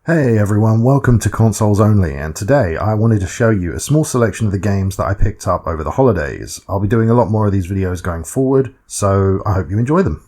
Hey everyone, welcome to Consoles Only, and today I wanted to show you a small selection of the games that I picked up over the holidays. I'll be doing a lot more of these videos going forward, so I hope you enjoy them.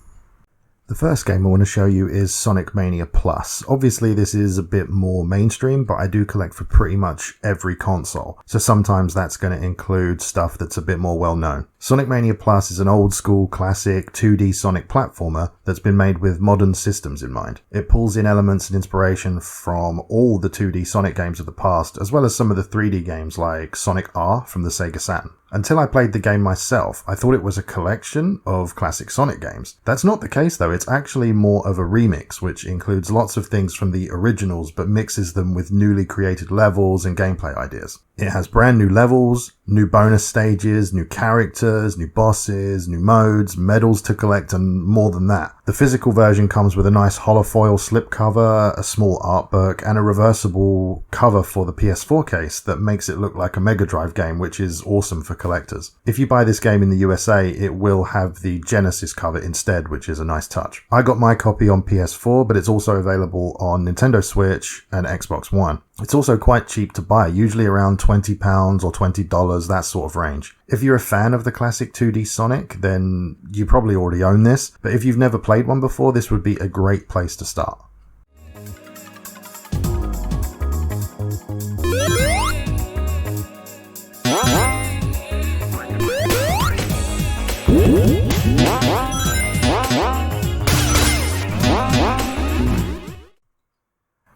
The first game I want to show you is Sonic Mania Plus. Obviously this is a bit more mainstream, but I do collect for pretty much every console, so sometimes that's going to include stuff that's a bit more well known. Sonic Mania Plus is an old school classic 2D Sonic platformer that's been made with modern systems in mind. It pulls in elements and inspiration from all the 2D Sonic games of the past, as well as some of the 3D games like Sonic R from the Sega Saturn. Until I played the game myself, I thought it was a collection of classic Sonic games. That's not the case though, it's actually more of a remix, which includes lots of things from the originals but mixes them with newly created levels and gameplay ideas. It has brand new levels, new bonus stages, new characters, new bosses, new modes, medals to collect, and more than that. The physical version comes with a nice holofoil slipcover, a small art book, and a reversible cover for the PS4 case that makes it look like a Mega Drive game, which is awesome for collectors. If you buy this game in the USA, it will have the Genesis cover instead, which is a nice touch. I got my copy on PS4, but it's also available on Nintendo Switch and Xbox One. It's also quite cheap to buy, usually around £20 or $20, that sort of range. If you're a fan of the classic 2D Sonic, then you probably already own this, but if you've never played one before, this would be a great place to start.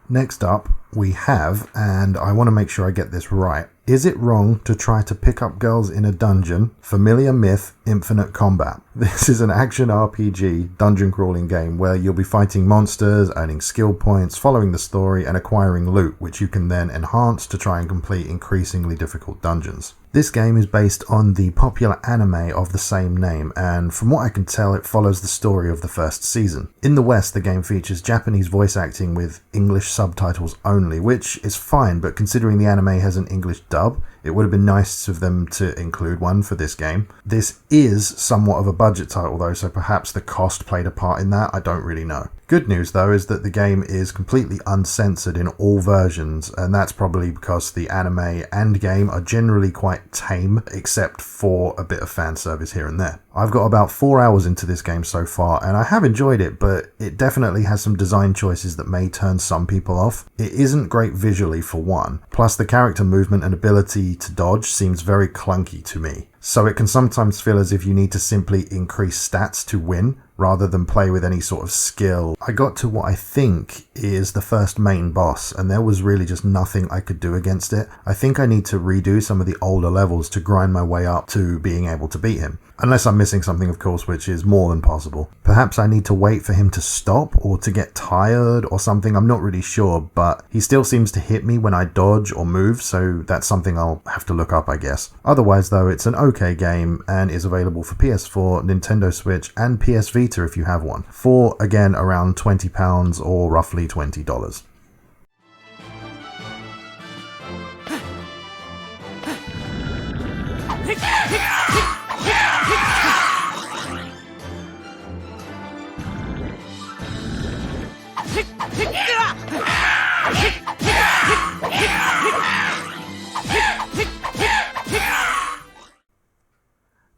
Next up, we have, and I want to make sure I get this right, Is It Wrong to Try to Pick Up Girls in a Dungeon? Familiar Myth, Infinite Combat. This is an action RPG dungeon crawling game where you'll be fighting monsters, earning skill points, following the story, and acquiring loot, which you can then enhance to try and complete increasingly difficult dungeons. This game is based on the popular anime of the same name, and from what I can tell, it follows the story of the first season. In the West, the game features Japanese voice acting with English subtitles only, which is fine, but considering the anime has an English dub, it would have been nice of them to include one for this game. This is somewhat of a budget title though, so perhaps the cost played a part in that, I don't really know. Good news though is that the game is completely uncensored in all versions, and that's probably because the anime and game are generally quite tame, except for a bit of fan service here and there. I've got about 4 hours into this game so far, and I have enjoyed it, but it definitely has some design choices that may turn some people off. It isn't great visually for one, plus the character movement and ability to dodge seems very clunky to me. So it can sometimes feel as if you need to simply increase stats to win, rather than play with any sort of skill. I got to what I think is the first main boss, and there was really just nothing I could do against it. I think I need to redo some of the older levels to grind my way up to being able to beat him. Unless I'm missing something, of course, which is more than possible. Perhaps I need to wait for him to stop or to get tired or something, I'm not really sure, but he still seems to hit me when I dodge or move, so that's something I'll have to look up, I guess. Otherwise though, it's an okay game and is available for PS4, Nintendo Switch and PS Vita if you have one, for again around £20 or roughly $20.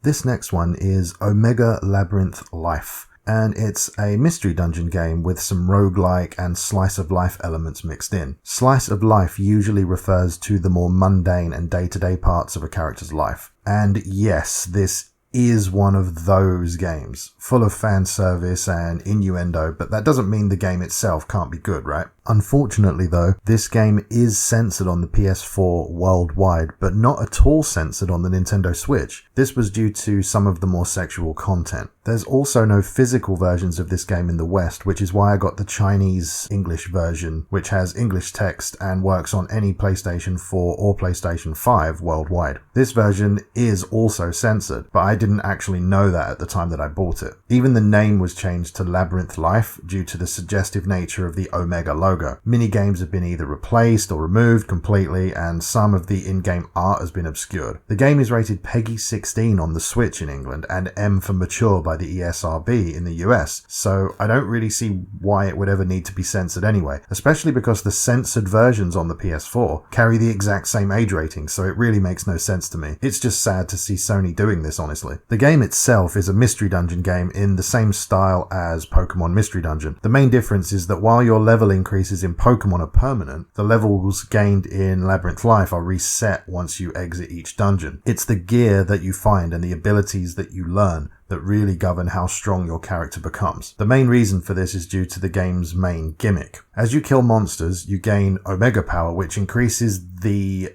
This next one is Omega Labyrinth Life, and it's a mystery dungeon game with some roguelike and slice of life elements mixed in. Slice of life usually refers to the more mundane and day-to-day parts of a character's life. And yes, this is one of those games, full of fan service and innuendo, but that doesn't mean the game itself can't be good, right? Unfortunately though, this game is censored on the PS4 worldwide, but not at all censored on the Nintendo Switch. This was due to some of the more sexual content. There's also no physical versions of this game in the West, which is why I got the Chinese English version, which has English text and works on any PlayStation 4 or PlayStation 5 worldwide. This version is also censored, but I didn't actually know that at the time that I bought it. Even the name was changed to Labyrinth Life due to the suggestive nature of the Omega logo. no-go. Minigames have been either replaced or removed completely, and some of the in-game art has been obscured. The game is rated PEGI 16 on the Switch in England and M for mature by the ESRB in the US, so I don't really see why it would ever need to be censored anyway, especially because the censored versions on the PS4 carry the exact same age rating, so it really makes no sense to me. It's just sad to see Sony doing this, honestly. The game itself is a mystery dungeon game in the same style as Pokemon Mystery Dungeon. The main difference is that while your level increases in Pokemon are permanent, the levels gained in Labyrinth Life are reset once you exit each dungeon. It's the gear that you find and the abilities that you learn that really govern how strong your character becomes. The main reason for this is due to the game's main gimmick. As you kill monsters, you gain Omega Power, which increases the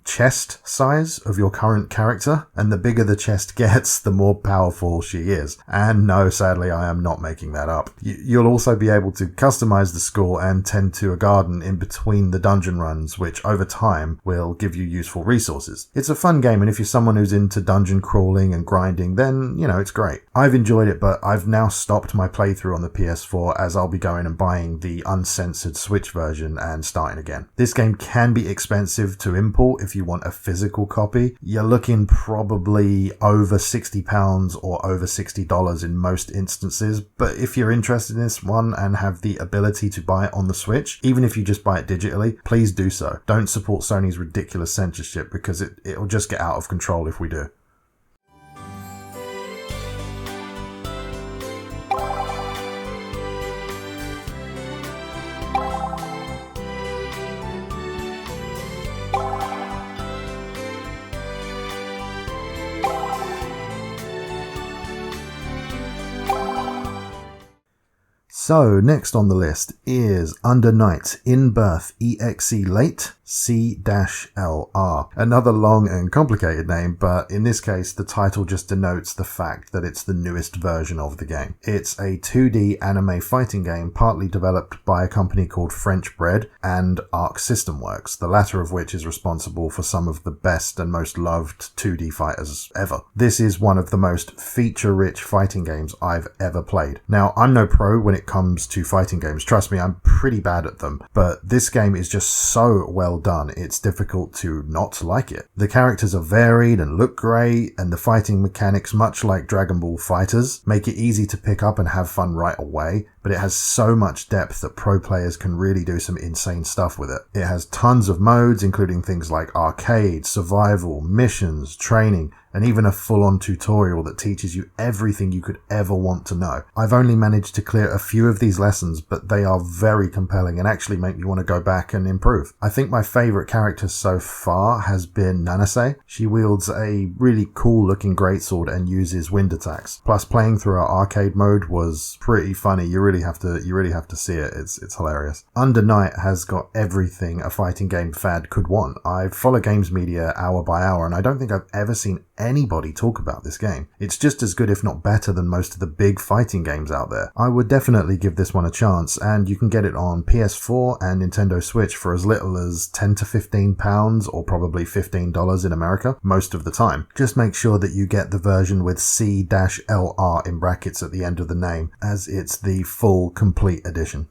chest size of your current character, and the bigger the chest gets, the more powerful she is. And no, sadly, I am not making that up. You'll also be able to customize the score and tend to a garden in between the dungeon runs, which over time will give you useful resources. It's a fun game, and if you're someone who's into dungeon crawling and grinding, then, it's great. I've enjoyed it, but I've now stopped my playthrough on the PS4 as I'll be going and buying the uncensored Switch version and starting again. This game can be expensive to import if you want a physical copy. You're looking probably over £60 or over $60 in most instances, but if you're interested in this one and have the ability to buy it on the Switch, even if you just buy it digitally, please do so. Don't support Sony's ridiculous censorship because it'll just get out of control if we do. So, next on the list is Under Night In Birth EXE Late C-LR. Another long and complicated name, but in this case the title just denotes the fact that it's the newest version of the game. It's a 2D anime fighting game partly developed by a company called French Bread and Arc System Works, the latter of which is responsible for some of the best and most loved 2D fighters ever. This is one of the most feature-rich fighting games I've ever played. Now, I'm no pro when it comes to fighting games, trust me, I'm pretty bad at them, but this game is just so well done, it's difficult to not like it. The characters are varied and look great, and the fighting mechanics, much like Dragon Ball FighterZ, make it easy to pick up and have fun right away, but it has so much depth that pro players can really do some insane stuff with it. It has tons of modes, including things like arcade, survival, missions, training, and even a full-on tutorial that teaches you everything you could ever want to know. I've only managed to clear a few of these lessons, but they are very compelling and actually make me want to go back and improve. I think my favourite character so far has been Nanase. She wields a really cool-looking greatsword and uses wind attacks. Plus, playing through our arcade mode was pretty funny. You really have to see it. It's hilarious. Under Night has got everything a fighting game fad could want. I follow games media hour by hour, and I don't think I've ever seen anybody talk about this game. It's just as good, if not better, than most of the big fighting games out there. I would definitely give this one a chance, and you can get it on PS4 and Nintendo Switch for as little as £10 to £15 or probably $15 in America most of the time. Just make sure that you get the version with C-LR in brackets at the end of the name, as it's the full complete edition.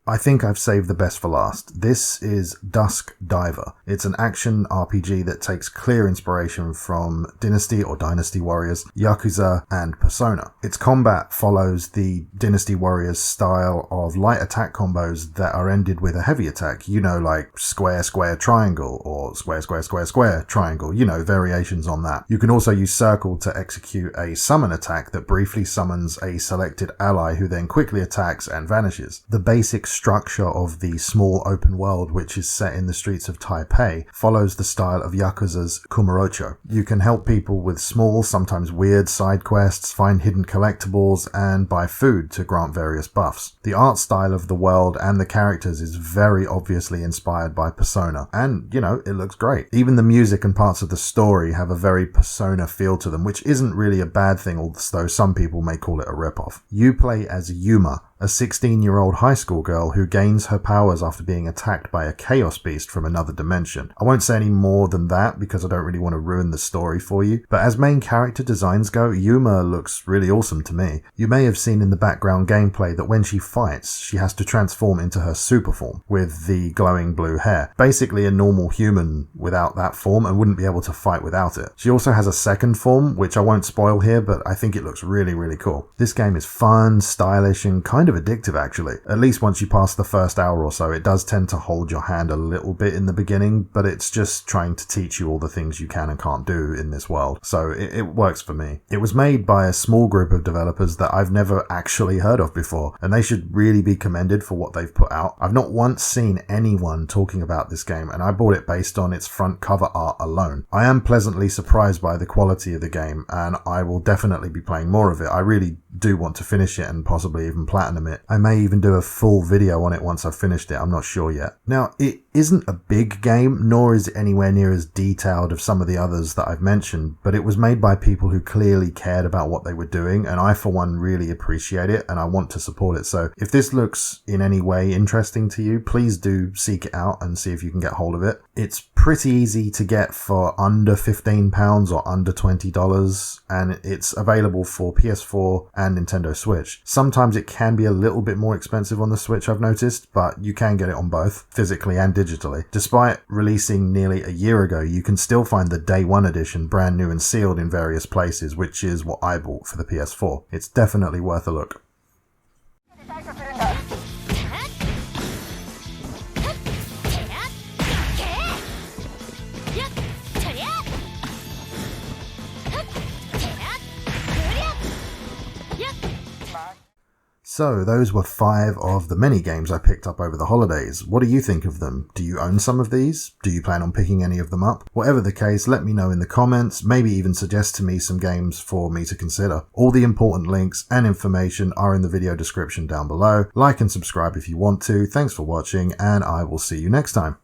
I think I've saved the best for last. This is Dusk Diver. It's an action RPG that takes clear inspiration from Dynasty or Dynasty Warriors, Yakuza, and Persona. Its combat follows the Dynasty Warriors style of light attack combos that are ended with a heavy attack, like square, square, triangle, or square, square, square, square, triangle, variations on that. You can also use circle to execute a summon attack that briefly summons a selected ally who then quickly attacks and vanishes. The basic structure of the small open world, which is set in the streets of Taipei, follows the style of Yakuza's Kamurocho. You can help people with small, sometimes weird side quests, find hidden collectibles, and buy food to grant various buffs. The art style of the world and the characters is very obviously inspired by Persona, and, you know, it looks great. Even the music and parts of the story have a very Persona feel to them, which isn't really a bad thing, although some people may call it a ripoff. You play as Yuma, a 16-year-old high school girl who gains her powers after being attacked by a chaos beast from another dimension. I won't say any more than that because I don't really want to ruin the story for you, but as main character designs go, Yuma looks really awesome to me. You may have seen in the background gameplay that when she fights, she has to transform into her super form with the glowing blue hair. Basically a normal human without that form and wouldn't be able to fight without it. She also has a second form, which I won't spoil here, but I think it looks really, really cool. This game is fun, stylish, and kind of addictive actually. At least once you pass the first hour or so, it does tend to hold your hand a little bit in the beginning, but it's just trying to teach you all the things you can and can't do in this world. So it works for me. It was made by a small group of developers that I've never actually heard of before, and they should really be commended for what they've put out. I've not once seen anyone talking about this game, and I bought it based on its front cover art alone. I am pleasantly surprised by the quality of the game, and I will definitely be playing more of it. I really do want to finish it and possibly even platinum it. I may even do a full video on it once I've finished it, I'm not sure yet. Now, it isn't a big game, nor is it anywhere near as detailed as some of the others that I've mentioned, but it was made by people who clearly cared about what they were doing, and I for one really appreciate it and I want to support it. So if this looks in any way interesting to you, please do seek it out and see if you can get hold of it. It's pretty easy to get for under £15 or under $20, and it's available for PS4 and Nintendo Switch. Sometimes it can be a little bit more expensive on the Switch, I've noticed, but you can get it on both, physically and digitally. Despite releasing nearly a year ago, you can still find the Day 1 edition brand new and sealed in various places, which is what I bought for the PS4. It's definitely worth a look. So those were 5 of the many games I picked up over the holidays. What do you think of them? Do you own some of these? Do you plan on picking any of them up? Whatever the case, let me know in the comments, maybe even suggest to me some games for me to consider. All the important links and information are in the video description down below. Like and subscribe if you want to. Thanks for watching, and I will see you next time.